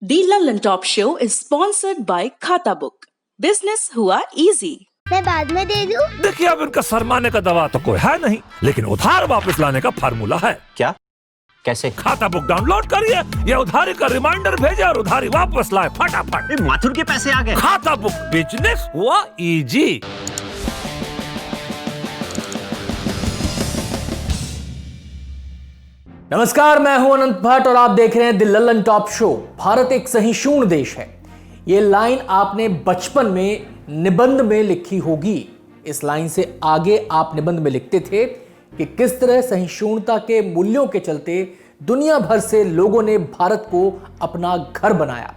The London Top Show is sponsored by Khata Book. Business हुआ easy. मैं बाद में दे दूं? देखिए, अब इनका सरमाने का दवा तो कोई है नहीं, लेकिन उधार वापस लाने का फार्मूला है। क्या? कैसे? खाता बुक डाउनलोड करिए, ये उधारी का रिमाइंडर भेजे और उधारी वापस लाए फटाफट। माथुर के पैसे आ गए। खाता बुक, बिजनेस हुआ इजी। नमस्कार, मैं हूं अनंत भट्ट और आप देख रहे हैं the Lallan top show. Bharat एक सहिष्णु देश है। ये लाइन आपने बचपन में निबंध में लिखी होगी। इस लाइन से आगे आप निबंध में लिखते थे कि किस तरह सहिष्णुता के मूल्यों के चलते दुनिया भर से लोगों ने भारत को अपना घर बनाया,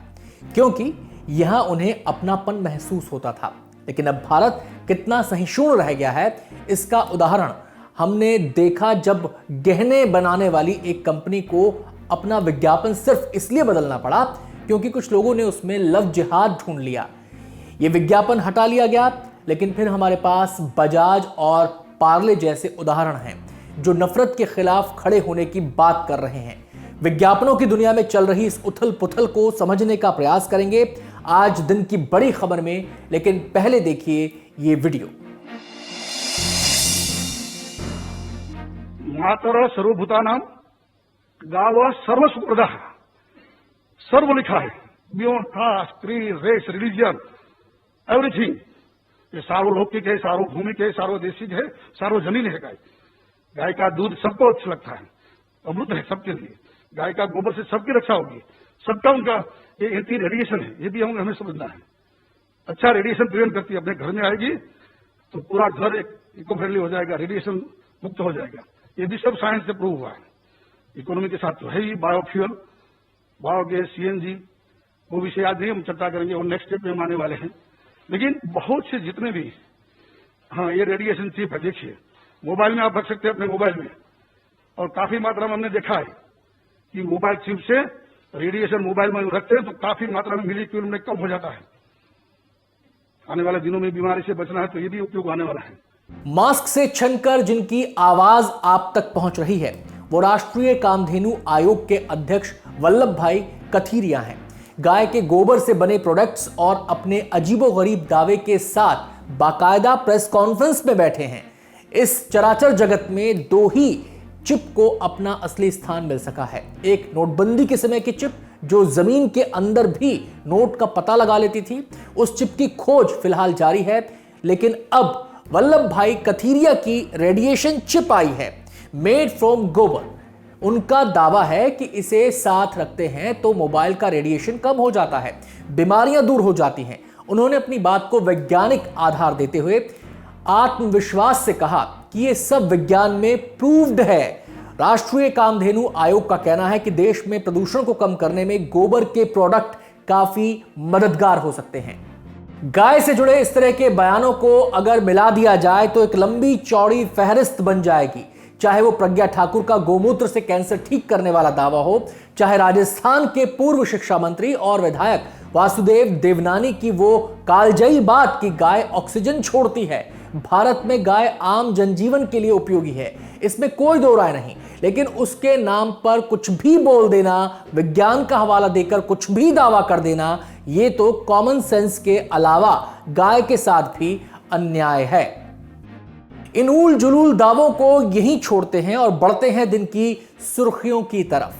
क्योंकि यहां उन्हें अपनापन महसूस होता था। लेकिन अब भारत कितना सहिष्णु रह गया है, इसका उदाहरण हमने देखा जब गहने बनाने वाली एक कंपनी को अपना विज्ञापन सिर्फ इसलिए बदलना पड़ा क्योंकि कुछ लोगों ने उसमें लव जिहाद ढूंढ लिया। यह विज्ञापन हटा लिया गया, लेकिन फिर हमारे पास बजाज और पार्ले जैसे उदाहरण हैं जो नफरत के खिलाफ खड़े होने की बात कर रहे हैं। विज्ञापनों की दुनिया में चल रही इस उथल पुथल को समझने का प्रयास करेंगे आज दिन की बड़ी खबर में, लेकिन पहले देखिए ये वीडियो। मातर सर्वभूतानां गाव सर्वसुप्रदा, सर्व लिखा है, beyond caste, creed, race, religion, everything. ये सार्वलौकिक है, सार्वभौमिक है, सार्वदेशिक है, सार्वजनीन है। गाय का दूध सबको अच्छा लगता है, अमृत है सबके लिए। गाय का गोबर से सबकी रक्षा होगी, सबका उनका ये एंटी रेडिएशन है, ये भी हमें समझना है। अच्छा रेडिएशन प्रिवेंट करती है, अपने घर में आएगी तो पूरा घर एक इको फ्रेंडली हो जाएगा, रेडिएशन मुक्त हो जाएगा। ये भी सब साइंस से प्रूव हुआ है। इकोनॉमी के साथ तो है ही, बायोफ्यूल, बायोगैस, सीएनजी, वो विषय आज नहीं हम चर्चा करेंगे, वो नेक्स्ट स्टेप में हम आने वाले हैं। लेकिन बहुत से जितने भी ये रेडिएशन चिप है, देखिए मोबाइल में आप रख सकते हैं, अपने मोबाइल में, और काफी मात्रा में हमने देखा है कि मोबाइल चिप से रेडिएशन मोबाइल में रखते हैं तो काफी मात्रा में मिलीक्यूल में कम हो जाता है। आने वाले दिनों में बीमारी से बचना है तो ये भी उपयोग आने वाला है। मास्क से छनकर जिनकी आवाज आप तक पहुंच रही है वो राष्ट्रीय कामधेनु आयोग के अध्यक्ष वल्लभ भाई कथीरिया हैं। गाय के गोबर से बने प्रोडक्ट्स और अपने अजीबोगरीब दावे के साथ बाकायदा प्रेस कॉन्फ्रेंस में बैठे हैं। इस चराचर जगत में दो ही चिप को अपना असली स्थान मिल सका है। एक नोटबंदी के समय की चिप जो जमीन के अंदर भी नोट का पता लगा लेती थी, उस चिप की खोज फिलहाल जारी है। लेकिन अब वल्लभ भाई कथीरिया की रेडिएशन चिप आई है, मेड फ्रॉम गोबर। उनका दावा है कि इसे साथ रखते हैं तो मोबाइल का रेडिएशन कम हो जाता है, बीमारियां दूर हो जाती हैं। उन्होंने अपनी बात को वैज्ञानिक आधार देते हुए आत्मविश्वास से कहा कि यह सब विज्ञान में प्रूव्ड है। राष्ट्रीय कामधेनु आयोग का कहना है कि देश में प्रदूषण को कम करने में गोबर के प्रोडक्ट काफी मददगार हो सकते हैं। गाय से जुड़े इस तरह के बयानों को अगर मिला दिया जाए तो एक लंबी चौड़ी फहरिस्त बन जाएगी। चाहे वो प्रज्ञा ठाकुर का गोमूत्र से कैंसर ठीक करने वाला दावा हो, चाहे राजस्थान के पूर्व शिक्षा मंत्री और विधायक वासुदेव देवनानी की वो कालजयी बात कि गाय ऑक्सीजन छोड़ती है। भारत में गाय आम जनजीवन के लिए उपयोगी है, इसमें कोई दो राय नहीं। लेकिन उसके नाम पर कुछ भी बोल देना, विज्ञान का हवाला देकर कुछ भी दावा कर देना, ये तो कॉमन सेंस के अलावा गाय के साथ भी अन्याय है। इन उल जुलूल दावों को यहीं छोड़ते हैं और बढ़ते हैं दिन की सुर्खियों की तरफ।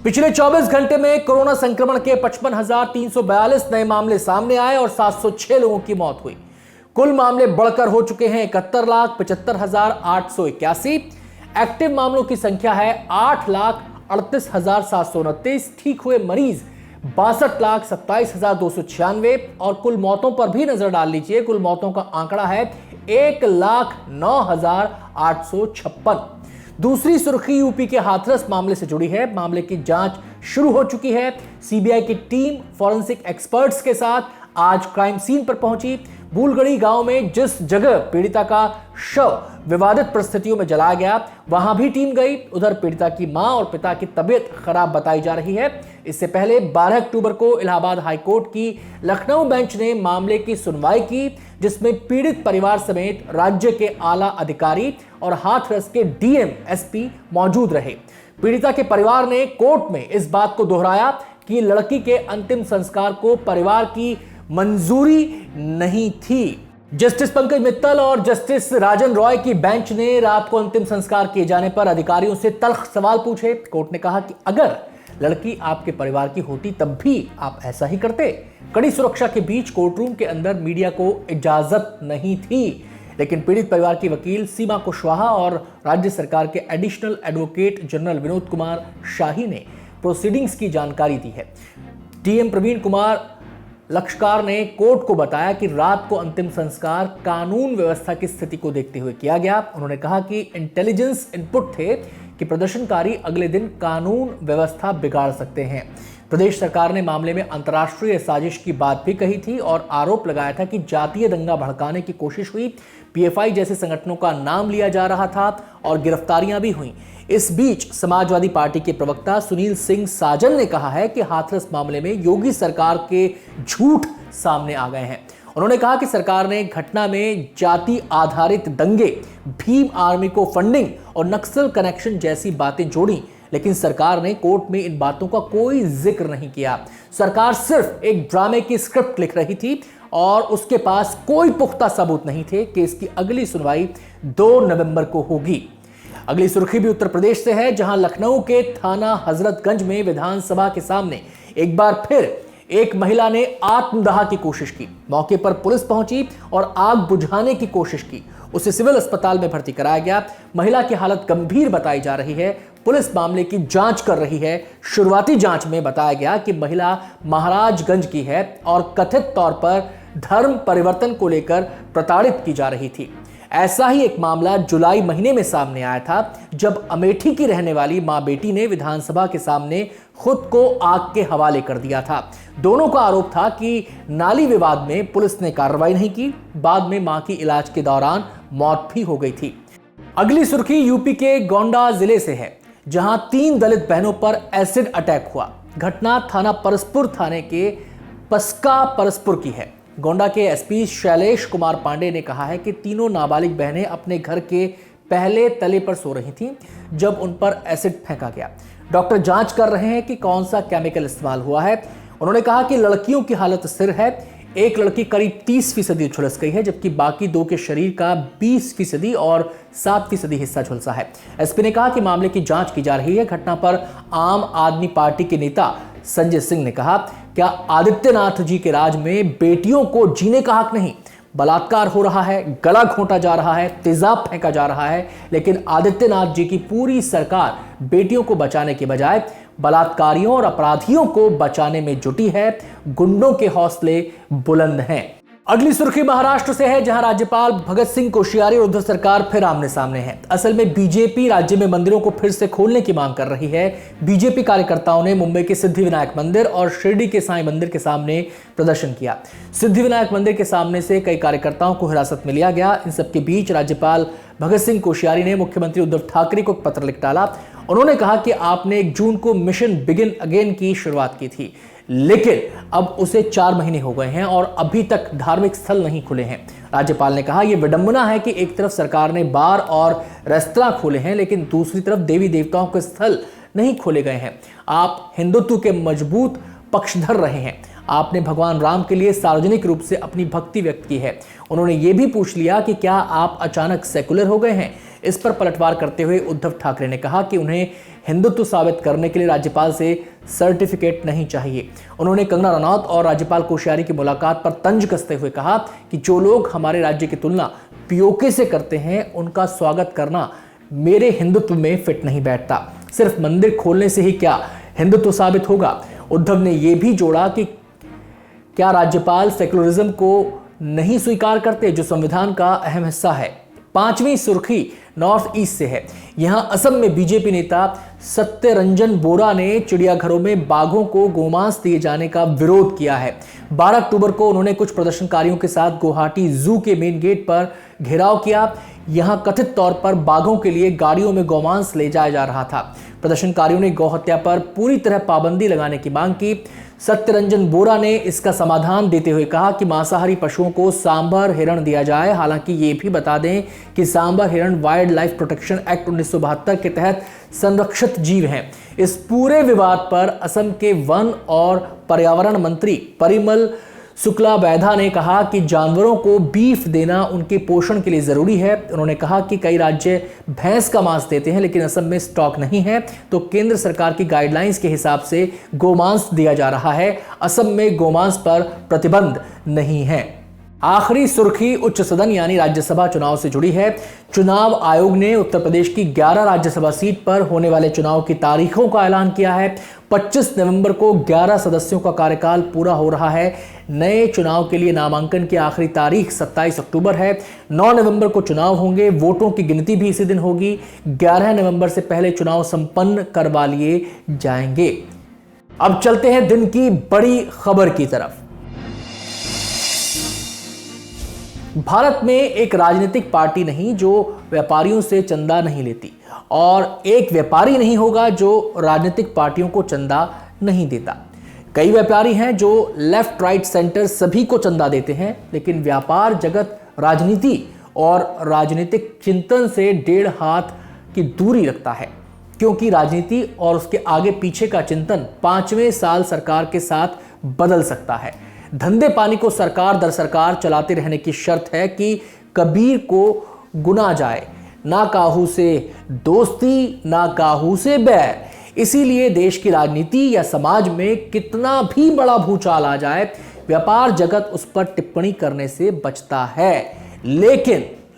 पिछले 24 घंटे में कोरोना संक्रमण के 55,342 नए मामले सामने आए और 706 लोगों की मौत हुई। कुल मामले बढ़कर हो चुके हैं 71,75,881। एक्टिव मामलों की संख्या है 8,38,729। ठीक हुए मरीज 62,27,296 और कुल मौतों पर भी नजर डाल लीजिए। कुल मौतों का आंकड़ा है 1,09,856। दूसरी सुर्खी यूपी के हाथरस मामले से जुड़ी है। मामले की जांच शुरू हो चुकी है। सीबीआई की टीम फॉरेंसिक एक्सपर्ट्स के साथ आज क्राइम सीन पर पहुंची। भूलगढ़ी गांव में जिस जगह पीड़िता का शव विवादित परिस्थितियों में जलाया गया, वहां भी टीम गई। उधर पीड़िता की मां और पिता की तबीयत खराब बताई जा रही है। इससे पहले 12 अक्टूबर को इलाहाबाद हाईकोर्ट की लखनऊ बेंच ने मामले की सुनवाई की, जिसमें पीड़ित परिवार समेत राज्य के आला अधिकारी और हाथरस के डीएम, एसपी मौजूद रहे। पीड़िता के परिवार ने कोर्ट में इस बात को दोहराया कि लड़की के अंतिम संस्कार को परिवार की मंजूरी नहीं थी। जस्टिस पंकज मित्तल और जस्टिस राजन रॉय की बेंच ने रात को अंतिम संस्कार किए जाने पर अधिकारियों से तल्ख सवाल पूछे। कोर्ट ने कहा कि अगर लड़की आपके परिवार की होती तब भी आप ऐसा ही करते। कड़ी सुरक्षा के बीच कोर्टरूम के अंदर मीडिया को इजाजत नहीं थी, लेकिन पीड़ित परिवार की वकील सीमा कुशवाहा और राज्य सरकार के additional advocate general Vinod Kumar Shahi ने प्रोसीडिंग्स की जानकारी दी है। टीएम प्रवीण कुमार लक्षकार ने कोर्ट को बताया कि रात को अंतिम संस्कार कानून व्यवस्था की स्थिति को देखते हुए किया गया। उन्होंने कहा कि इंटेलिजेंस इनपुट थे कि प्रदर्शनकारी अगले दिन कानून व्यवस्था बिगाड़ सकते हैं। प्रदेश सरकार ने मामले में अंतर्राष्ट्रीय साजिश की बात भी कही थी और आरोप लगाया था कि जातीय दंगा भड़काने की कोशिश हुई। पीएफआई जैसे संगठनों का नाम लिया जा रहा था और गिरफ्तारियां भी हुई। इस बीच समाजवादी पार्टी के प्रवक्ता सुनील सिंह साजन ने कहा है कि हाथरस मामले में योगी सरकार के झूठ सामने आ गए हैं। उन्होंने कहा कि सरकार ने घटना में जाति आधारित दंगे, भीम आर्मी को फंडिंग और नक्सल कनेक्शन जैसी बातें जोड़ी, लेकिन सरकार ने कोर्ट में इन बातों का कोई जिक्र नहीं किया। सरकार सिर्फ एक ड्रामे की स्क्रिप्ट लिख रही थी और उसके पास कोई पुख्ता सबूत नहीं थे। केस की अगली सुनवाई 2 नवंबर को होगी। अगली सुर्खी भी उत्तर प्रदेश से है, जहां लखनऊ के थाना हजरतगंज में विधानसभा के सामने एक बार फिर एक महिला ने आत्मदाह की कोशिश की। मौके पर पुलिस पहुंची और आग बुझाने की कोशिश की। उसे सिविल अस्पताल में भर्ती कराया गया। महिला की हालत गंभीर बताई जा रही है। पुलिस मामले की जांच कर रही है। शुरुआती जांच में बताया गया कि महिला महाराजगंज की है और कथित तौर पर धर्म परिवर्तन को लेकर प्रताड़ित की जा रही थी। ऐसा ही एक मामला जुलाई महीने में सामने आया था, जब अमेठी की रहने वाली मां बेटी ने विधानसभा के सामने खुद को आग के हवाले कर दिया था। दोनों का आरोप था कि नाली विवाद में पुलिस ने कार्रवाई नहीं की। बाद में मां की इलाज के दौरान मौत भी हो गई थी। अगली सुर्खी यूपी के गोंडा जिले से है, जहां 3 दलित बहनों पर एसिड अटैक हुआ। घटना थाना परसपुर थाने के पस्का परसपुर की है। गोंडा के एसपी शैलेश कुमार पांडे ने कहा है कि तीनों नाबालिग बहनें अपने घर के पहले तले पर सो रही थीं जब उन पर एसिड फेंका गया। डॉक्टर जांच कर रहे हैं कि कौन सा केमिकल इस्तेमाल हुआ है। उन्होंने कहा कि लड़कियों की हालत स्थिर है। एक लड़की करीब 30% झुलस गई है, जबकि बाकी 2 के शरीर का 20% और 7% हिस्सा झुलसा है। एसपी ने कहा कि मामले की जांच की जा रही है। घटना पर आम आदमी पार्टी के नेता संजय सिंह ने कहा, क्या आदित्यनाथ जी के राज में बेटियों को जीने का हक नहीं? बलात्कार हो रहा है, गला घोंटा जा रहा है, तेजाब फेंका जा रहा है, लेकिन आदित्यनाथ जी की पूरी सरकार बेटियों को बचाने के बजाय बलात्कारियों और अपराधियों को बचाने में जुटी है। गुंडों के हौसले बुलंद हैं। अगली सुर्खी महाराष्ट्र से है, जहां राज्यपाल भगत सिंह कोश्यारी और उद्धव सरकार फिर आमने सामने है। असल में बीजेपी राज्य में मंदिरों को फिर से खोलने की मांग कर रही है। बीजेपी कार्यकर्ताओं ने मुंबई के सिद्धिविनायक मंदिर और शिरडी के साईं मंदिर के सामने प्रदर्शन किया। सिद्धिविनायक मंदिर के सामने से कई कार्यकर्ताओं को हिरासत में लिया गया। इन सबके बीच राज्यपाल भगत सिंह कोश्यारी ने मुख्यमंत्री उद्धव ठाकरे को पत्र लिख डाला। उन्होंने कहा कि आपने 1 जून को मिशन बिगिन अगेन की शुरुआत की थी, लेकिन अब उसे 4 महीने हो गए हैं और अभी तक धार्मिक स्थल नहीं खुले हैं। राज्यपाल ने कहा, यह विडंबना है कि एक तरफ सरकार ने बार और रेस्तरां खोले हैं, लेकिन दूसरी तरफ देवी देवताओं के स्थल नहीं खोले गए हैं। आप हिंदुत्व के मजबूत पक्षधर रहे हैं। आपने भगवान राम के लिए सार्वजनिक रूप से अपनी भक्ति व्यक्त की है। उन्होंने ये भी पूछ लिया कि क्या आप अचानक सेकुलर हो गए हैं। इस पर पलटवार करते हुए उद्धव ठाकरे ने कहा कि उन्हें हिंदुत्व साबित करने के लिए राज्यपाल से सर्टिफिकेट नहीं चाहिए। उन्होंने कंगना रनौत और राज्यपाल कोश्यारी की मुलाकात पर तंज कसते हुए कहा कि जो लोग हमारे राज्य की तुलना पीओके से करते हैं, उनका स्वागत करना मेरे हिंदुत्व में फिट नहीं बैठता। सिर्फ मंदिर खोलने से ही क्या हिंदुत्व साबित होगा? उद्धव ने यह भी जोड़ा कि क्या राज्यपाल सेकुलरिज्म को नहीं स्वीकार करते, जो संविधान का अहम हिस्सा है। 5वीं सुर्खी नॉर्थ ईस्ट से है। यहां असम में बीजेपी नेता सत्यरंजन बोरा ने चिड़ियाघरों में बाघों को गोमांस दिए जाने का विरोध किया है। 12 अक्टूबर को उन्होंने कुछ प्रदर्शनकारियों के साथ गुवाहाटी जू के मेन गेट पर घेराव किया। यहां कथित तौर पर बाघों के लिए गाड़ियों में गोमांस ले जाया जा रहा था। प्रदर्शनकारियों ने गौ हत्या पर पूरी तरह पाबंदी लगाने की मांग की। सत्यरंजन बोरा ने इसका समाधान देते हुए कहा कि मांसाहारी पशुओं को सांभर हिरण दिया जाए। हालांकि ये भी बता दें कि सांभर हिरण वाइल्ड लाइफ प्रोटेक्शन एक्ट 1972 के तहत संरक्षित जीव हैं। इस पूरे विवाद पर असम के वन और पर्यावरण मंत्री परिमल शुक्ला बैधा ने कहा कि जानवरों को बीफ देना उनके पोषण के लिए जरूरी है। उन्होंने कहा कि कई राज्य भैंस का मांस देते हैं लेकिन असम में स्टॉक नहीं है, तो केंद्र सरकार की गाइडलाइंस के हिसाब से गोमांस दिया जा रहा है। असम में गोमांस पर प्रतिबंध नहीं है। आखिरी सुर्खी उच्च सदन यानी राज्यसभा चुनाव से जुड़ी है। चुनाव आयोग ने उत्तर प्रदेश की 11 राज्यसभा सीट पर होने वाले चुनाव की तारीखों का ऐलान किया है। 25 नवंबर को 11 सदस्यों का कार्यकाल पूरा हो रहा है। नए चुनाव के लिए नामांकन की आखिरी तारीख 27 अक्टूबर है। 9 नवंबर को चुनाव होंगे। वोटों की गिनती भी इसी दिन होगी। 11 नवंबर से पहले चुनाव संपन्न करवा लिए जाएंगे। अब चलते हैं दिन की बड़ी खबर की तरफ। भारत में एक राजनीतिक पार्टी नहीं जो व्यापारियों से चंदा नहीं लेती, और एक व्यापारी नहीं होगा जो राजनीतिक पार्टियों को चंदा नहीं देता। कई व्यापारी हैं जो लेफ्ट राइट सेंटर सभी को चंदा देते हैं, लेकिन व्यापार जगत राजनीति और राजनीतिक चिंतन से 1.5 हाथ की दूरी रखता है, क्योंकि राजनीति और उसके आगे पीछे का चिंतन 5वें साल सरकार के साथ बदल सकता है। धंधे पानी को सरकार दर सरकार चलाते रहने की शर्त है कि कबीर को गुना जाए, ना काहू से दोस्ती ना काहू से बैर। इसीलिए देश की राजनीति या समाज में कितना भी बड़ा भूचाल आ जाए, व्यापार जगत उस पर टिप्पणी करने से बचता है।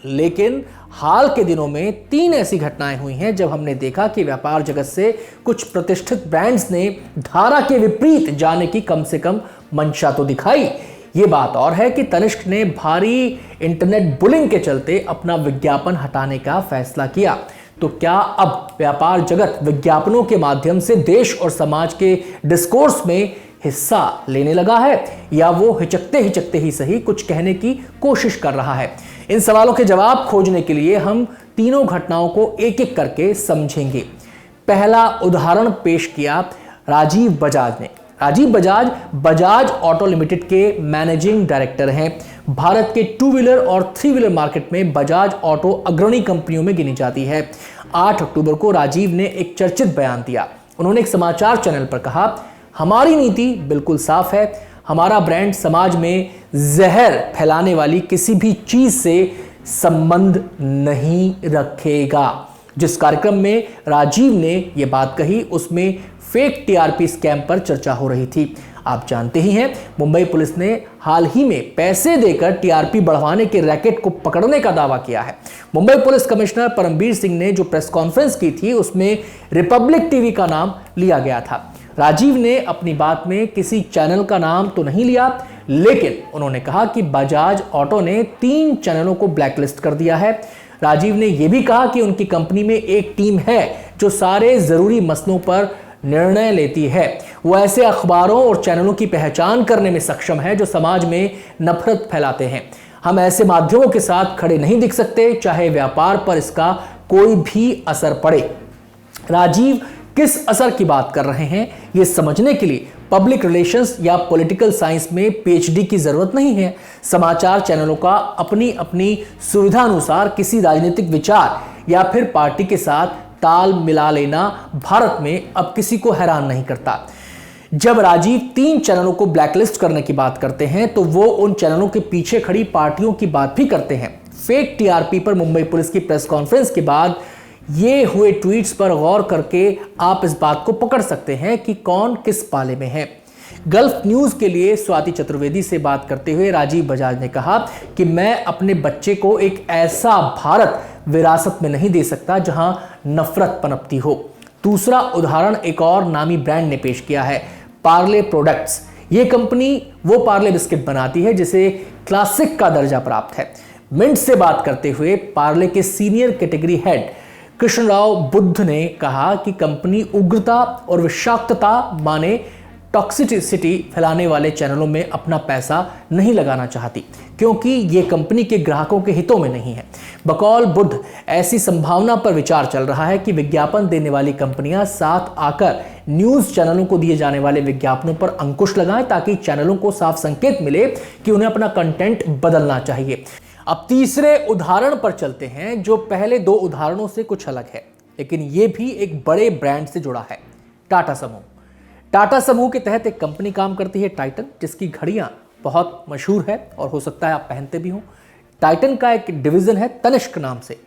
लेकिन हाल के दिनों में 3 ऐसी घटनाएं हुई हैं जब हमने देखा कि व्यापार जगत से कुछ प्रतिष्ठित ब्रांड्स ने धारा के विपरीत जाने की कम से कम मंशा तो दिखाई। ये बात और है कि तनिष्क ने भारी इंटरनेट बुलिंग के चलते अपना विज्ञापन हटाने का फैसला किया। तो क्या अब व्यापार जगत विज्ञापनों के माध्यम से देश और समाज के डिस्कोर्स में हिस्सा लेने लगा है, या वो हिचकते ही सही कुछ कहने की कोशिश कर रहा है? इन सवालों के जवाब खोजने के लिए हम तीनों घटनाओं को एक एक करके समझेंगे। पहला उदाहरण पेश किया राजीव बजाज ने। राजीव बजाज बजाज ऑटो लिमिटेड के मैनेजिंग डायरेक्टर हैं। भारत के 2 व्हीलर और 3 व्हीलर मार्केट में बजाज ऑटो अग्रणी कंपनियों में गिनी जाती है। 8 अक्टूबर को राजीव ने एक चर्चित बयान दिया। उन्होंने एक समाचार चैनल पर कहा, हमारी नीति बिल्कुल साफ है, हमारा ब्रांड समाज में जहर फैलाने वाली किसी भी चीज से संबंध नहीं रखेगा। जिस कार्यक्रम में राजीव ने यह बात कही उसमें फेक टीआरपी स्कैम पर चर्चा हो रही थी। आप जानते ही हैं, मुंबई पुलिस ने हाल ही में पैसे देकर टीआरपी बढ़वाने के रैकेट को पकड़ने का दावा किया है। मुंबई पुलिस कमिश्नर परमबीर सिंह ने जो प्रेस कॉन्फ्रेंस की थी उसमें रिपब्लिक टीवी का नाम लिया गया था। राजीव ने अपनी बात में किसी चैनल का नाम तो नहीं लिया, लेकिन उन्होंने कहा कि बजाज ऑटो ने 3 चैनलों को ब्लैकलिस्ट कर दिया है। राजीव ने यह भी कहा कि उनकी कंपनी में एक टीम है जो सारे जरूरी मसलों पर निर्णय लेती है। वो ऐसे अखबारों और चैनलों की पहचान करने में सक्षम है जो समाज में नफरत फैलाते हैं। हम ऐसे माध्यमों के साथ खड़े नहीं दिख सकते, चाहे व्यापार पर इसका कोई भी असर पड़े। राजीव किस असर की बात कर रहे हैं, यह समझने के लिए पब्लिक रिलेशंस या पॉलिटिकल साइंस में पीएचडी की जरूरत नहीं है। समाचार चैनलों का अपनी अपनी सुविधा अनुसार किसी राजनीतिक विचार या फिर पार्टी के साथ ताल मिला लेना भारत में अब किसी को हैरान नहीं करता। जब राजीव 3 चैनलों को ब्लैकलिस्ट करने की बात करते हैं तो वो उन चैनलों के पीछे खड़ी पार्टियों की बात भी करते हैं। फेक टीआरपी पर मुंबई पुलिस की प्रेस कॉन्फ्रेंस के बाद ये हुए ट्वीट्स पर गौर करके आप इस बात को पकड़ सकते हैं कि कौन किस पाले में है। गल्फ न्यूज के लिए स्वाति चतुर्वेदी से बात करते हुए राजीव बजाज ने कहा कि मैं अपने बच्चे को एक ऐसा भारत विरासत में नहीं दे सकता जहां नफरत पनपती हो। दूसरा उदाहरण एक और नामी ब्रांड ने पेश किया है, पार्ले प्रोडक्ट्स। ये कंपनी वो पार्ले बिस्किट बनाती है जिसे क्लासिक का दर्जा प्राप्त है। मिंट से बात करते हुए पार्ले के senior category head Krishnarao Buddha ने कहा कि कंपनी उग्रता और विषाक्तता माने टॉक्सिसिटी फैलाने वाले चैनलों में अपना पैसा नहीं लगाना चाहती, क्योंकि ये कंपनी के ग्राहकों के हितों में नहीं है। बकौल बुद्ध ऐसी संभावना पर विचार चल रहा है कि विज्ञापन देने वाली कंपनियां साथ आकर न्यूज चैनलों को दिए जाने वाले विज्ञापनों पर अंकुश लगाएं, ताकि चैनलों को साफ संकेत मिले कि उन्हें अपना कंटेंट बदलना चाहिए। अब तीसरे उदाहरण पर चलते हैं, जो पहले दो उदाहरणों से कुछ अलग है, लेकिन यह भी एक बड़े ब्रांड से जुड़ा है, टाटा समूह। टाटा समूह के तहत एक कंपनी काम करती है, टाइटन, जिसकी घड़ियां बहुत मशहूर है और हो सकता है आप पहनते भी हो। टाइटन का एक डिवीजन है तनिष्क नाम से,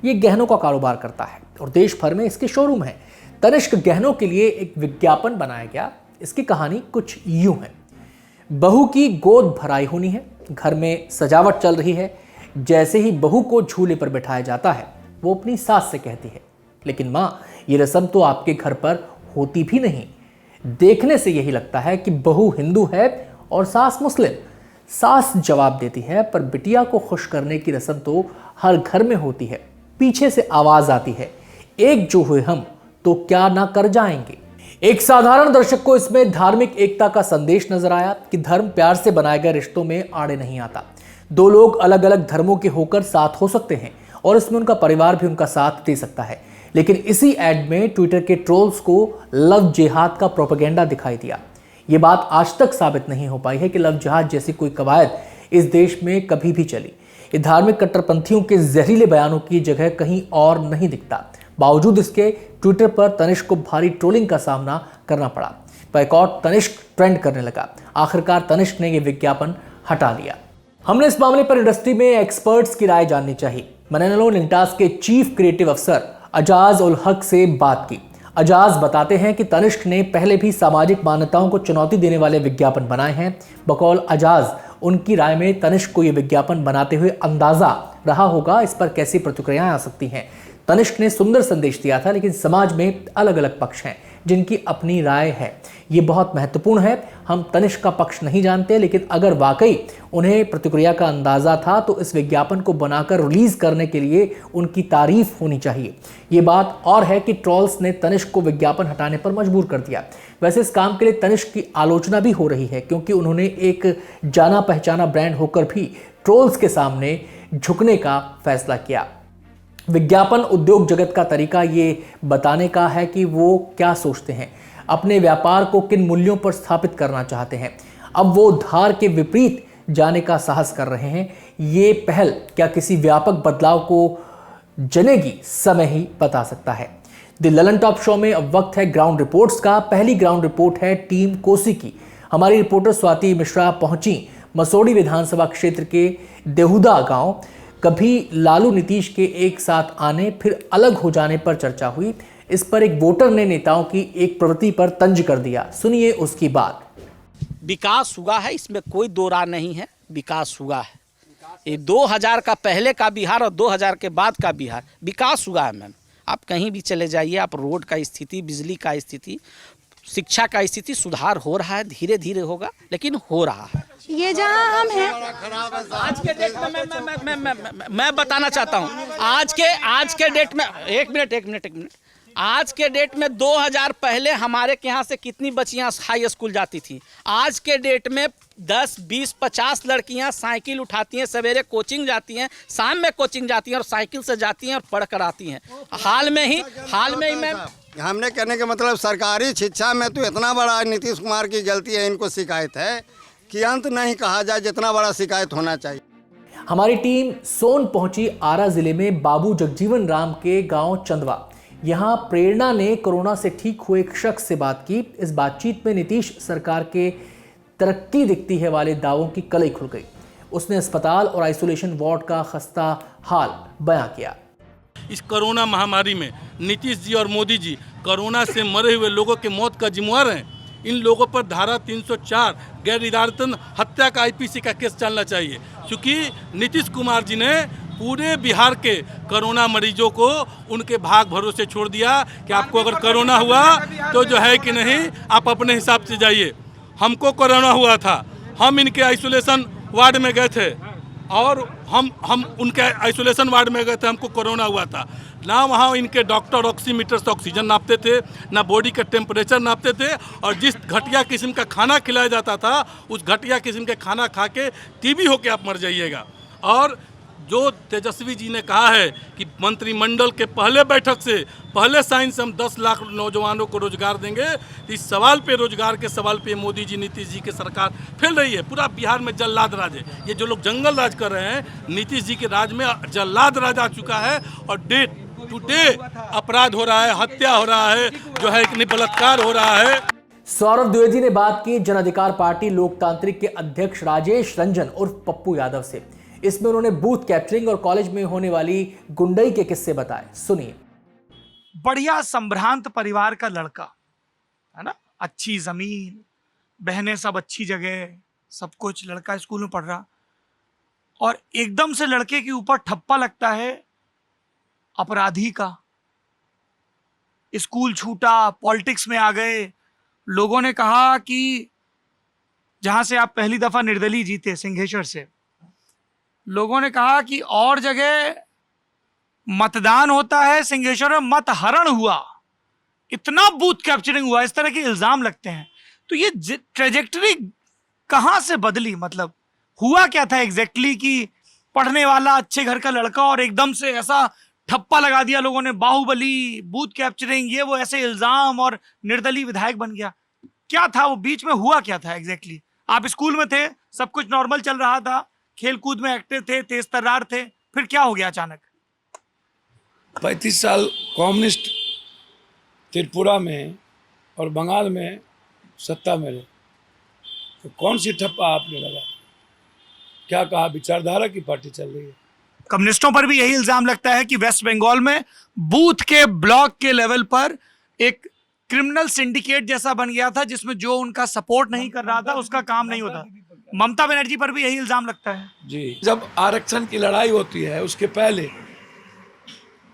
ये गहनों का कारोबार करता है और देश भर में इसके शोरूम हैं। तनिष्क गहनों के लिए एक विज्ञापन बनाया गया। इसकी कहानी कुछ यूं है। बहू की गोद भराई होनी है, घर में सजावट चल रही है। जैसे ही बहू को झूले पर बिठाया जाता है, वो अपनी सास से कहती है, लेकिन माँ, ये रस्म तो आपके घर पर होती भी नहीं। देखने से यही लगता है कि बहू हिंदू है और सास मुस्लिम। सास जवाब देती है, पर बिटिया को खुश करने की रस्म तो हर घर में होती है। पीछे से आवाज आती है, एक जो हुए हम तो क्या ना कर जाएंगे। एक साधारण दर्शक को इसमें धार्मिक एकता का संदेश नजर आया कि धर्म प्यार से बनाए गए रिश्तों में आड़े नहीं आता। दो लोग अलग अलग धर्मों के होकर साथ हो सकते हैं और इसमें उनका परिवार भी उनका साथ दे सकता है। लेकिन इसी एड में ट्विटर के ट्रोल्स को लव जिहाद का प्रोपेगेंडा दिखाई दिया। ये बात आज तक साबित नहीं हो पाई है कि लव जिहाद जैसी कोई कवायद इस देश में कभी भी चली। ये धार्मिक कट्टरपंथियों के जहरीले बयानों की जगह कहीं और नहीं दिखता। बावजूद इसके ट्विटर पर तनिष्क को भारी ट्रोलिंग का सामना करना पड़ा। बैकआउट तनिष्क ट्रेंड करने लगा। आखिरकार तनिष्क ने यह विज्ञापन हटा लिया। हमने इस मामले पर इंडस्ट्री में एक्सपर्ट्स की राय जाननी चाहिए। मैनेलो लिंटास के चीफ क्रिएटिव अफसर अजाज उल हक से बात की। अजाज बताते हैं कि तनिष्क ने पहले भी सामाजिक मान्यताओं को चुनौती देने वाले विज्ञापन बनाए हैं। बकौल अजाज, उनकी राय में तनिष्क को यह विज्ञापन बनाते हुए अंदाजा रहा होगा इस पर कैसी प्रतिक्रियाएं आ सकती हैं। तनिष्क ने सुंदर संदेश दिया था, लेकिन समाज में अलग अलग पक्ष हैं जिनकी अपनी राय है। ये बहुत महत्वपूर्ण है। हम तनिष्क का पक्ष नहीं जानते, लेकिन अगर वाकई उन्हें प्रतिक्रिया का अंदाजा था तो इस विज्ञापन को बनाकर रिलीज करने के लिए उनकी तारीफ होनी चाहिए। ये बात और है कि ट्रोल्स ने तनिष्क को विज्ञापन हटाने पर मजबूर कर दिया। वैसे इस काम के लिए तनिष्क की आलोचना भी हो रही है, क्योंकि उन्होंने एक जाना पहचाना ब्रांड होकर भी ट्रोल्स के सामने झुकने का फैसला किया। विज्ञापन उद्योग जगत का तरीका ये बताने का है कि वो क्या सोचते हैं, अपने व्यापार को किन मूल्यों पर स्थापित करना चाहते हैं। अब वो धार के विपरीत जाने का साहस कर रहे हैं। ये पहल क्या किसी व्यापक बदलाव को जनेगी, समय ही बता सकता है। द ललन टॉप शो में अब वक्त है ग्राउंड रिपोर्ट्स का। पहली ग्राउंड रिपोर्ट है टीम कोसी की। हमारी रिपोर्टर स्वाति मिश्रा पहुंची मसौड़ी विधानसभा क्षेत्र के देहुदा गांव। कभी लालू नीतीश के एक साथ आने फिर अलग हो जाने पर चर्चा हुई। इस पर एक वोटर ने नेताओं की एक प्रवृत्ति पर तंज कर दिया। सुनिए उसकी बात। विकास हुआ है, इसमें कोई दो राय नहीं है। विकास हुआ है। ये 2000 का पहले का बिहार और 2000 के बाद का बिहार, विकास हुआ है मैम। आप कहीं भी चले जाइए, आप रोड का स्थिति, बिजली का स्थिति, शिक्षा का स्थिति सुधार हो रहा है। धीरे धीरे होगा, लेकिन हो रहा है। ये जहां हम हैं, आज के डेट में मैं बताना चाहता हूँ, आज के डेट में एक मिनट आज के डेट में 2000 पहले हमारे के यहाँ से कितनी बच्चियाँ हाई स्कूल जाती थी। आज के डेट में 10, 20, 50 लड़कियाँ साइकिल उठाती हैं, सवेरे कोचिंग जाती हैं, शाम में कोचिंग जाती हैं और साइकिल से जाती हैं और पढ़ कर आती हैं। हाल में ही मैं हमने कहने का मतलब सरकारी शिक्षा में तो इतना बड़ा नीतीश कुमार की गलती है, इनको शिकायत है कि अंत नहीं कहा जाए, जितना बड़ा शिकायत होना चाहिए। हमारी टीम सोन पहुंची आरा जिले में बाबू जगजीवन राम के गांव चंदवा। यहां प्रेरणा ने कोरोना से ठीक हुए एक शख्स से बात की। इस बातचीत में नीतीश सरकार के तरक्की दिखती है वाले दावों की कलई खुल गई। उसने अस्पताल और आइसोलेशन वार्ड का खस्ता हाल बयां किया। इस कोरोना महामारी में नीतीश जी और मोदी जी कोरोना से मरे हुए लोगों के मौत का जिम्मेवार हैं। इन लोगों पर धारा 304 गैर इरादतन हत्या का आईपीसी का केस चलना चाहिए, क्योंकि नीतीश कुमार जी ने पूरे बिहार के कोरोना मरीजों को उनके भाग भरोसे छोड़ दिया कि आपको अगर कोरोना हुआ तो जो है कि नहीं, आप अपने हिसाब से जाइए। हमको कोरोना हुआ था, हम इनके आइसोलेशन वार्ड में गए थे और हम उनके आइसोलेशन वार्ड में गए थे, हमको कोरोना हुआ था ना, वहाँ इनके डॉक्टर ऑक्सीमीटर से ऑक्सीजन नापते थे, ना बॉडी का टेम्परेचर नापते थे, और जिस घटिया किस्म का खाना खिलाया जाता था उस घटिया किस्म के खाना खा के टीबी होके आप मर जाइएगा। और जो तेजस्वी जी ने कहा है कि मंत्रिमंडल के पहले बैठक से पहले साइन से हम 10 लाख नौजवानों को रोजगार देंगे, तो इस सवाल पे, रोजगार के सवाल पे मोदी जी, नीतीश जी की सरकार फैल रही है। पूरा बिहार में जल्लाद राज है। ये जो लोग जंगल राज कर रहे हैं, नीतीश जी के राज में जल्लाद राज आ चुका है, और डे टू डे अपराध हो रहा है, हत्या हो रहा है, जो है कि बलात्कार हो रहा है। सौरभ द्विवेदी ने बात की जन अधिकार पार्टी लोकतांत्रिक के अध्यक्ष राजेश रंजन उर्फ पप्पू यादव से। इसमें उन्होंने बूथ कैप्चरिंग और कॉलेज में होने वाली गुंडई के किस्से बताए, सुनिए। बढ़िया संभ्रांत परिवार का लड़का है ना, अच्छी जमीन, बहनें सब अच्छी जगह, सब कुछ, लड़का स्कूल में पढ़ रहा, और एकदम से लड़के के ऊपर ठप्पा लगता है अपराधी का। स्कूल छूटा, पॉलिटिक्स में आ गए। लोगों ने कहा कि जहां से आप पहली दफा निर्दलीय जीते सिंघेश्वर से, लोगों ने कहा कि और जगह मतदान होता है, सिंघेश्वर में मत हरण हुआ, इतना बूथ कैप्चरिंग हुआ, इस तरह के इल्जाम लगते हैं। तो ये ट्रेजेक्टरी कहां से बदली, मतलब हुआ क्या था एग्जैक्टली कि पढ़ने वाला अच्छे घर का लड़का और एकदम से ऐसा ठप्पा लगा दिया लोगों ने, बाहुबली, बूथ कैप्चरिंग, ये वो ऐसे इल्जाम, और निर्दलीय विधायक बन गया? क्या था वो, बीच में हुआ क्या था एग्जैक्टली? आप स्कूल में थे, सब कुछ नॉर्मल चल रहा था, खेल कूद में एक्टिव थे, तेज तर्रार थे, फिर क्या हो गया अचानक? 35 साल कम्युनिस्ट त्रिपुरा में और बंगाल में सत्ता में रहे, तो कौन सी ठप्पा आपने लगा? क्या कहा, विचारधारा की पार्टी चल रही है। कम्युनिस्टों पर भी यही इल्जाम लगता है कि वेस्ट बंगाल में बूथ के ब्लॉक के लेवल पर एक क्रिमिनल सिंडिकेट जैसा बन गया था, जिसमें जो उनका सपोर्ट नहीं कर रहा था उसका काम नहीं होता। ममता बनर्जी पर भी यही इल्जाम लगता है। जी, जब आरक्षण की लड़ाई होती है उसके पहले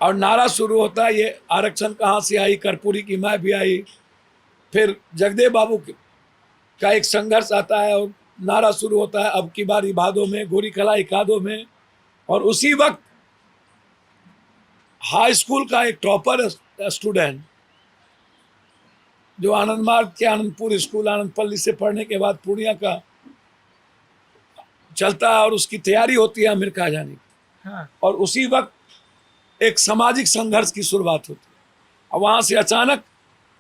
और नारा शुरू होता है, ये आरक्षण कहाँ से आई, कर्पूरी की माँ भी आई, फिर जगदेव बाबू का एक संघर्ष आता है और नारा शुरू होता है, अब की बारी भादों में, गोरी कलाई कादों में। और उसी वक्त हाई स्कूल का एक टॉपर स्टूडेंट जो आनंद मार्ग के आनंदपुर स्कूल आनंदपल्ली से पढ़ने के बाद पूर्णिया का चलता है और उसकी तैयारी होती है अमेरिका जाने की। हाँ। और उसी वक्त एक सामाजिक संघर्ष की शुरुआत होती है और वहां से अचानक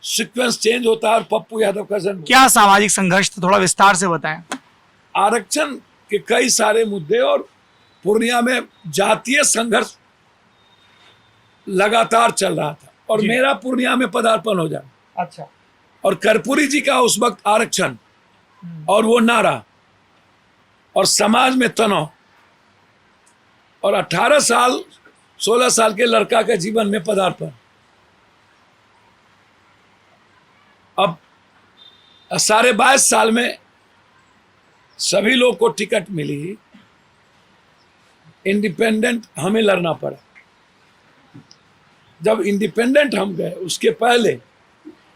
सीक्वेंस चेंज होता है और पप्पू यादव का जन्म। क्या सामाजिक संघर्ष, तो थोड़ा विस्तार से बताएं। आरक्षण के कई सारे मुद्दे और पूर्णिया में जातीय संघर्ष लगातार चल रहा था और मेरा पूर्णिया में पदार्पण हो जाना। अच्छा। और कर्पूरी जी का उस वक्त आरक्षण और वो नारा और समाज में तनाव और 18 साल 16 साल के लड़का के जीवन में पदार्पण। अब 22.5 साल में सभी लोग को टिकट मिली, इंडिपेंडेंट हमें लड़ना पड़ा। जब इंडिपेंडेंट हम गए उसके पहले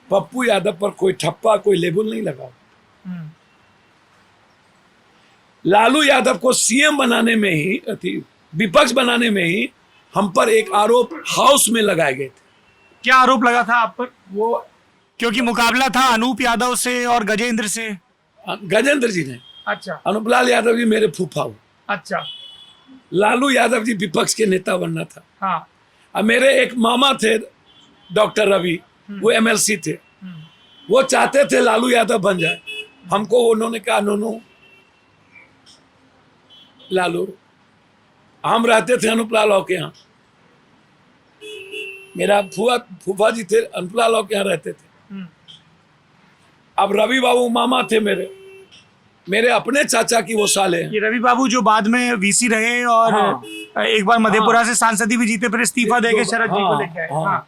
पप्पू यादव पर कोई ठप्पा, कोई लेबल नहीं लगा। लालू यादव को सीएम बनाने में ही, विपक्ष बनाने में ही हम पर एक आरोप हाउस में लगाए गए थे। क्या आरोप लगा था आप पर? वो क्योंकि मुकाबला था अनूप यादव से और गजेंद्र से। गजेंद्र जी ने। अच्छा। अनूपलाल यादव जी मेरे फूफा हो। अच्छा। लालू यादव जी विपक्ष के नेता बनना था। हाँ। अब मेरे एक मामा थे डॉक्टर रवि, वो एमएलसी थे, वो चाहते थे लालू यादव बन जाए। हमको उन्होंने कहा नो लालू, हम रहते थे अनुपलाल के यहाँ, मेरा फूफा जी थे अनुपलाल के यहाँ रहते थे। अब रवि बाबू मामा थे मेरे अपने चाचा की वो साले हैं। ये रवि बाबू जो बाद में वीसी रहे और हाँ। एक बार मधेपुरा से सांसदी भी जीते, फिर इस्तीफा देके शरद जी को लेके आए। हाँ।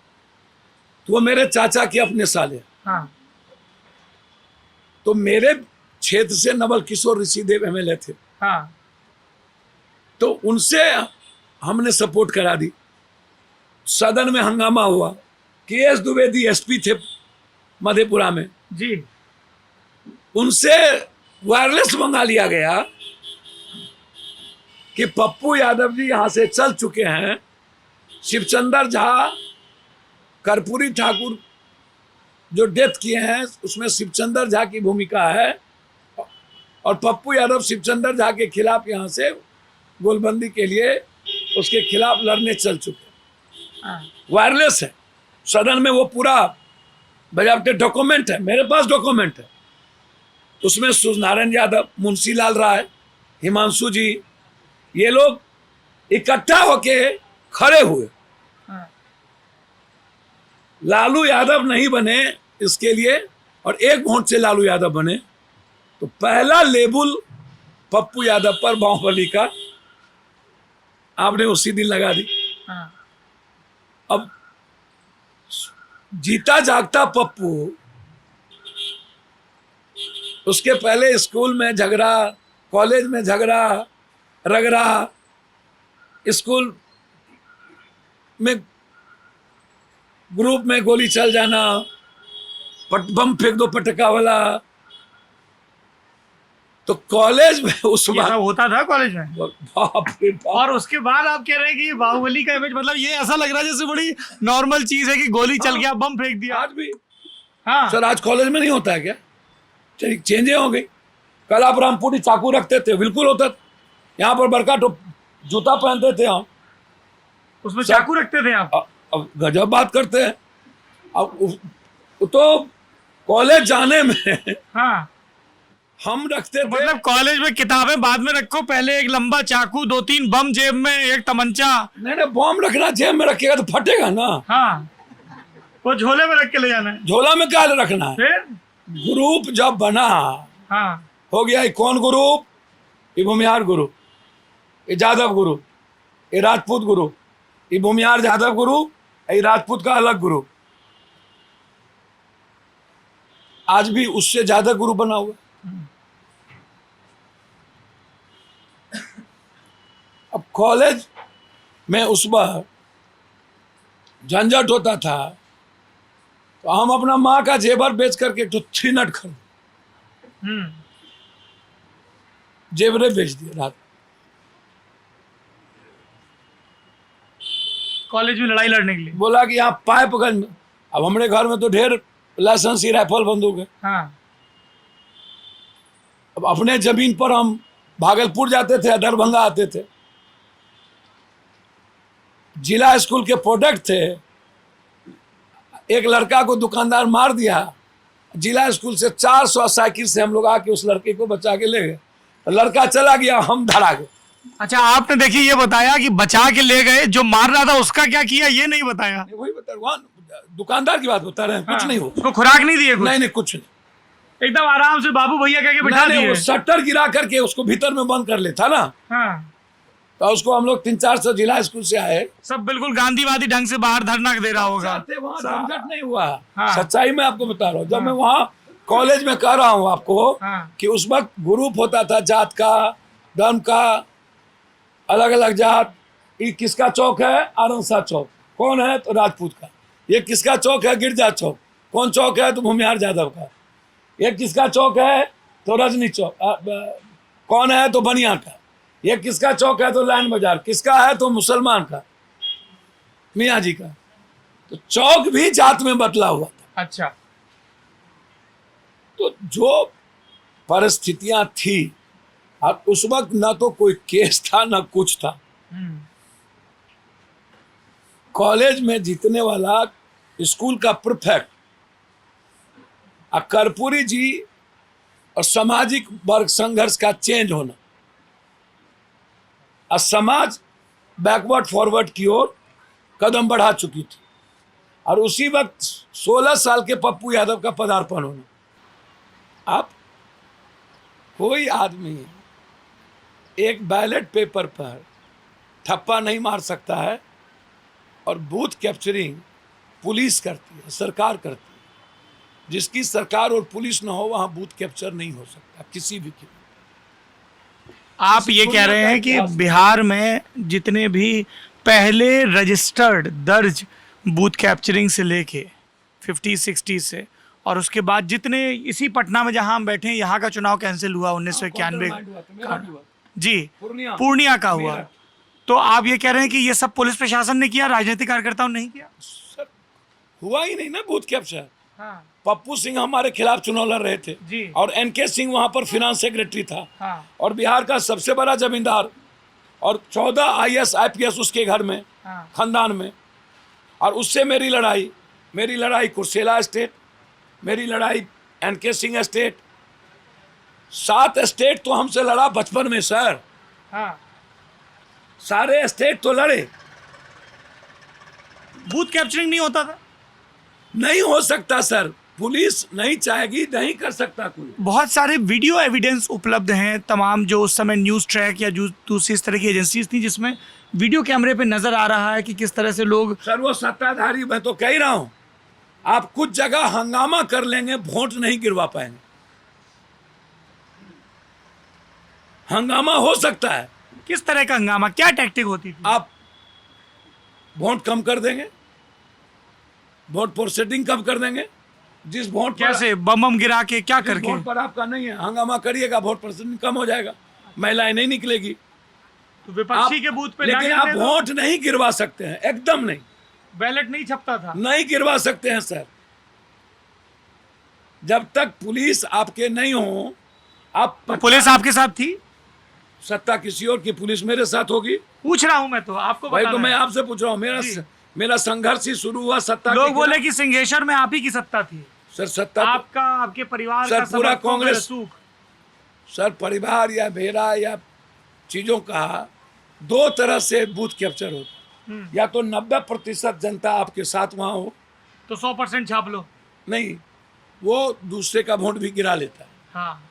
तो वो मेरे चाचा के अपने साले। हाँ। तो मेरे क्षेत्र से नवल किशोर ऋषिदेव एमएलए थे। हाँ। तो उनसे हमने सपोर्ट करा दी। सदन में हंगामा हुआ। के.एस. द्विवेदी एसपी थे मधेपुरा में जी, उनसे वायरलेस मंगा लिया गया कि पप्पू यादव जी यहां से चल चुके हैं, शिवचंद्र झा, कर्पूरी ठाकुर जो डेथ किए हैं उसमें शिवचंद्र झा की भूमिका है, और पप्पू यादव शिवचंद्र झा के खिलाफ यहां से गोलबंदी के लिए उसके खिलाफ लड़ने चल चुके हैं। वायरलेस है सदन में, वो पूरा बजाबते डॉक्यूमेंट है, मेरे पास डॉक्यूमेंट है। उसमें सूर्यनारायण यादव, मुंशी लाल राय, हिमांशु जी, ये लोग इकट्ठा होके खड़े हुए। लालू यादव नहीं बने इसके लिए, और एक वोट से लालू यादव बने, तो पहला लेबल पप्पू यादव पर बाहुबली का आपने उसी दिन लगा दी। अब जीता जागता पप्पू, उसके पहले स्कूल में झगड़ा, कॉलेज में झगड़ा रगड़ा, स्कूल में ग्रुप में गोली चल जाना, बम फेंक दो पटका वाला, तो कॉलेज में उस ये सब होता था कॉलेज में। बाप रे बाप। और उसके बाद आप कह रहे हैं कि बाहुबली का इमेज, मतलब ये ऐसा लग रहा है जैसे बड़ी नॉर्मल चीज है कि गोली चल गया, बम फेंक दिया। आज भी हाँ सर, आज कॉलेज में नहीं होता है क्या? चेंजें हो गई। कल आप रामपुरी चाकू रखते थे, बिल्कुल होता था। यहाँ पर बड़का जूता पहनते थे हम, उसमें चाकू रखते थे आप। अब गजब बात करते हैं। अब तो कॉलेज जाने में हाँ हम रखते थे। मतलब कॉलेज में किताबें बाद में रखो, पहले एक लंबा चाकू, 2-3 बम जेब में, एक तमंचा। नहीं, बम रखना जेब में रखेगा तो फटेगा ना। हाँ, वो झोले में रख के ले जाना है। झोला में क्या रखना है? फिर ग्रुप जब बना, हाँ, हो गया ये कौन ग्रुप? ये भूमिहार ग्रुप, ये जादव ग्रुप, ये राजपूत ग्रुप, ये भूमिहार जादव ग्रुप, ये राजपूत का अलग ग्रुप। आज भी उससे ज्यादा ग्रुप बना हुआ। अब कॉलेज में उस बार झंझट होता था, तो हम अपना माँ का जेवर बेच करके एक तो 3 नट खरीद, जेवरे बेच दिए रात। कॉलेज में लड़ाई लड़ने के लिए। बोला कि यहाँ पाइपगंज में, अब हमारे घर में तो ढेर लाइसेंसी राइफल बंदूक है। हाँ, अब अपने जमीन पर हम भागलपुर जाते थे, दरभंगा आते थे। जिला स्कूल के प्रोडक्ट थे, एक लड़का को दुकानदार मार दिया। जिला स्कूल से 400 साइकिल से हम लोग आके उस लड़के को बचा के ले गए। लड़का चला गया, हम धरा गए। अच्छा, आपने देखिए ये बताया कि बचा के ले गए, जो मार रहा था उसका क्या किया ये नहीं बताया। वही बता, वहाँ दुकानदार की बात बता रहे हैं। कुछ नहीं हो, उसको खुराक नहीं दिए? नहीं, कुछ नहीं, एकदम आराम से बाबू भैया कह के बिठा दिए। वो शटर गिरा करके उसको भीतर में बंद कर लेता ना। हाँ, तो उसको हम लोग 300-400 जिला स्कूल से आए, सब बिल्कुल गांधीवादी ढंग से बाहर धरना दे रहा होगा। वहाँ झंझट नहीं हुआ। हाँ। सच्चाई में आपको बता रहा हूँ। जब मैं वहाँ कॉलेज में कह रहा हूँ आपको, हाँ। कि उस वक्त ग्रुप होता था, जात का, धर्म का, अलग अलग जात। ये किसका चौक है? आरंसा चौक। कौन है? तो राजपूत का। ये किसका चौक है? गिरजा चौक। कौन चौक है? तो भूमिहार जादव का। ये किसका चौक है? तो रजनी चौक। कौन है? तो बनिया का। ये किसका चौक है? तो लाइन बाजार। किसका है? तो मुसलमान का, मियाँ जी का। तो चौक भी जात में बदला हुआ था। अच्छा, तो जो परिस्थितियां थी, अब उस वक्त ना तो कोई केस था ना कुछ था। कॉलेज में जीतने वाला स्कूल का प्रीफेक्ट, कर्पूरी जी, और सामाजिक वर्ग संघर्ष का चेंज होना, और समाज बैकवर्ड फॉरवर्ड की ओर कदम बढ़ा चुकी थी। और उसी वक्त 16 साल के पप्पू यादव का पदार्पण होना। अब कोई आदमी एक बैलेट पेपर पर ठप्पा नहीं मार सकता है, और बूथ कैप्चरिंग पुलिस करती है, सरकार करती है। जिसकी सरकार और पुलिस ना हो, वहां बूथ कैप्चर नहीं हो सकता किसी भी की। आप ये कह रहे हैं कि बिहार में जितने भी पहले रजिस्टर्ड दर्ज बूथ कैप्चरिंग से लेके 50-60 से, और उसके बाद जितने, इसी पटना में जहां हम बैठे हैं, यहाँ का चुनाव कैंसिल हुआ 1991। जी, पूर्णिया का हुआ। तो आप ये कह रहे हैं कि ये सब पुलिस प्रशासन ने किया, राजनीतिक कार्यकर्ताओं ने नहीं किया? सर हुआ ही नहीं ना बूथ कैप्चर। हाँ। पप्पू सिंह हमारे खिलाफ चुनाव लड़ रहे थे जी। और एनके सिंह वहां पर फिनांस सेक्रेटरी था। हाँ। और बिहार का सबसे बड़ा जमींदार और 14 IAS IPS उसके घर में, हाँ। खानदान में। और उससे मेरी लड़ाई कुर्सेला एस्टेट, मेरी लड़ाई एनके सिंह एस्टेट, 7 एस्टेट तो हमसे लड़ा बचपन में सर। हाँ। सारे एस्टेट तो लड़े। बूथ कैप्चरिंग नहीं होता था? नहीं हो सकता सर, पुलिस नहीं चाहेगी, नहीं कर सकता कोई। बहुत सारे वीडियो एविडेंस उपलब्ध हैं, तमाम जो उस समय न्यूज़ ट्रैक या जो दूसरी इस तरह की एजेंसीज थी जिसमें वीडियो कैमरे पे नजर आ रहा है कि किस तरह से लोग। सर वो सत्ताधारी, मैं तो कह रहा हूं, आप कुछ जगह हंगामा कर लेंगे, वोट नहीं गिरवा पाएंगे। हंगामा हो सकता है। किस तरह का हंगामा, क्या टैक्टिक होती थी? आप वोट कम कर देंगे, वोट प्रोसेडिंग कम कर देंगे। जिस वोट कैसे बम गिरा के, क्या करके? वोट पर आपका नहीं है, हंगामा करिएगा, वोट प्रोसेडिंग कम हो जाएगा, महिलाएं नहीं निकलेगी। तो विपक्षी के बूथ पे लेकिन आप वोट नहीं गिरवा सकते हैं, एकदम नहीं। बैलेट नहीं छपता था? नहीं गिरवा सकते हैं सर। जब तक पुलिस आपके नहीं हो, आप तो पुलिस आपके साथ थी? सत्ता किसी और की, पुलिस मेरे साथ होगी। पूछ रहा हूं मैं, तो आपको भाई तो बताना मैं है। आपसे पूछ रहा हूँ, मेरा संघर्ष ही शुरू हुआ सत्ता। लोग बोले कि सिंहेश्वर में आप ही की सत्ता थी। सर सत्ता आपका, आपके परिवार सर का, पूरा समर्थकों का कांग्रेस, रसूख। सर परिवार या मेरा या चीजों का 2 तरह से बूथ कैप्चर होता। या तो 90% जनता आपके साथ वहां हो, तो 100% छाप लो। नहीं, वो दूसरे का वोट भी गिरा लेता है। हाँ।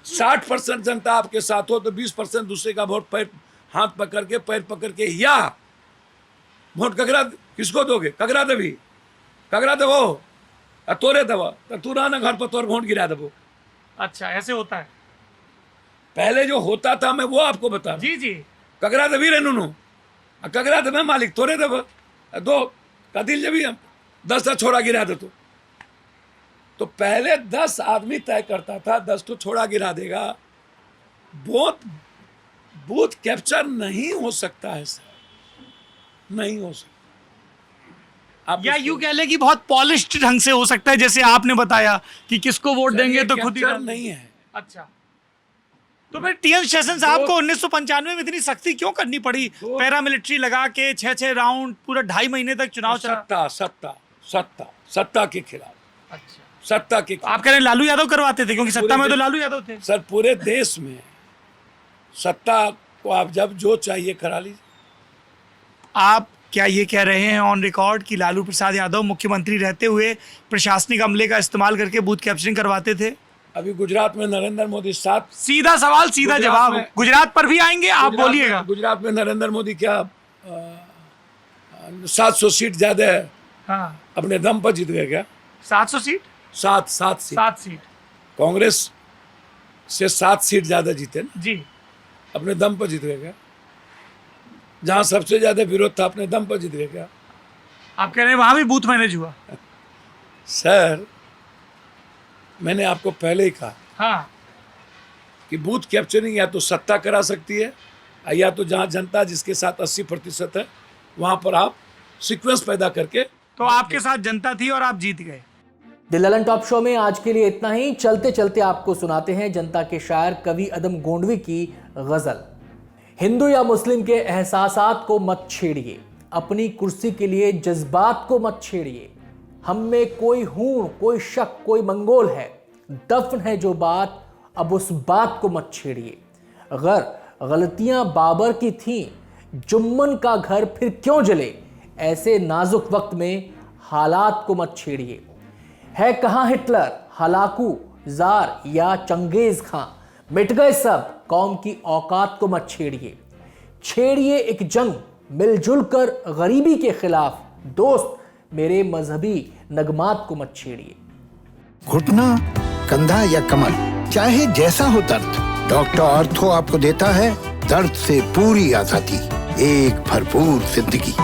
60% जनता आपके साथ हो तो 20% दूसरे का वोट पैर, हाथ पकड़ के, पैर पकड़ के, या वोट कगरा किसको दोगे? कगरा देवी, कगरा देवो, तोरे दवा तो तू ना घर पर तोर वोट गिरा देवो। अच्छा, ऐसे होता है पहले जो होता था, मैं वो आपको बता रहा हूं। जी जी। कगरा देवी रे नुनू, कगरा दे मालिक तोरे देव दो कदिल जब 10 छोड़ा गिरा दे। तो पहले 10 आदमी तय करता था, 10 तो छोड़ा गिरा देगा। बूथ कैप्चर नहीं हो सकता है सर, नहीं हो सकता। आप या यूं कह ले कि बहुत पॉलिश्ड ढंग से हो सकता है, जैसे आपने बताया कि किसको वोट देंगे तो खुद ही नहीं है। अच्छा, तो फिर टीएम सेशन साहब को 1995 में इतनी सख्ती क्यों करनी पड़ी? पैरामिलिट्री लगा के 6 राउंड, पूरा 2.5 महीने तक चुनाव चला। सत्ता के खिलाफ। अच्छा, सत्ता के आप कह रहे हैं लालू यादव करवाते थे, क्योंकि सत्ता में तो लालू यादव थे। सर पूरे देश में सत्ता को आप जब जो चाहिए करा लीजिए। आप क्या ये कह रहे हैं ऑन रिकॉर्ड कि लालू प्रसाद यादव मुख्यमंत्री रहते हुए प्रशासनिक अमले का इस्तेमाल करके बूथ कैप्चरिंग करवाते थे? अभी गुजरात में नरेंद्र मोदी 7, सीधा सवाल सीधा जवाब, गुजरात पर भी आएंगे, आप बोलिएगा। गुजरात में नरेंद्र मोदी क्या 700 सीट ज्यादा है, हाँ, अपने दम पर जीत गए क्या? 700 सीट? 7 सीट कांग्रेस से 7 सीट ज्यादा जीते ना, जी, अपने दम पर जीत गए क्या? जहां सबसे ज्यादा विरोध था, अपने दम पर जीत गए क्या? आप कह रहे हैं वहां भी बूथ मैनेज हुआ? सर मैंने आपको पहले ही कहा, हाँ, कि बूथ कैप्चरिंग या तो सत्ता करा सकती है, या तो जहां जनता जिसके साथ 80% है वहां पर आप सीक्वेंस पैदा करके। तो आपके साथ जनता थी और आप जीत गए। द ललन टॉप शो में आज के लिए इतना ही। चलते चलते आपको सुनाते हैं जनता के शायर कवि अदम गोंडवी की गजल। हिंदू या मुस्लिम के एहसासात को मत छेड़िए, अपनी कुर्सी के लिए जज्बात को मत छेड़िए। हम में कोई हूं, कोई शक, कोई मंगोल है, दफन है जो बात, अब उस बात को मत छेड़िए। अगर गलतियां बाबर की थीं, जुम्मन का घर फिर क्यों जले? ऐसे नाजुक वक्त में हालात को मत छेड़िए। है कहां हिटलर, हलाकू, जार या चंगेज खां? मिट गए सब, कौम की औकात को मत छेड़िए। छेड़िए एक जंग मिलजुल कर गरीबी के खिलाफ, दोस्त मेरे मजहबी नगमात को मत छेड़िए। घुटना, कंधा या कमर, चाहे जैसा हो दर्द, डॉक्टर ऑर्थो आपको देता है दर्द से पूरी आजादी, एक भरपूर जिंदगी।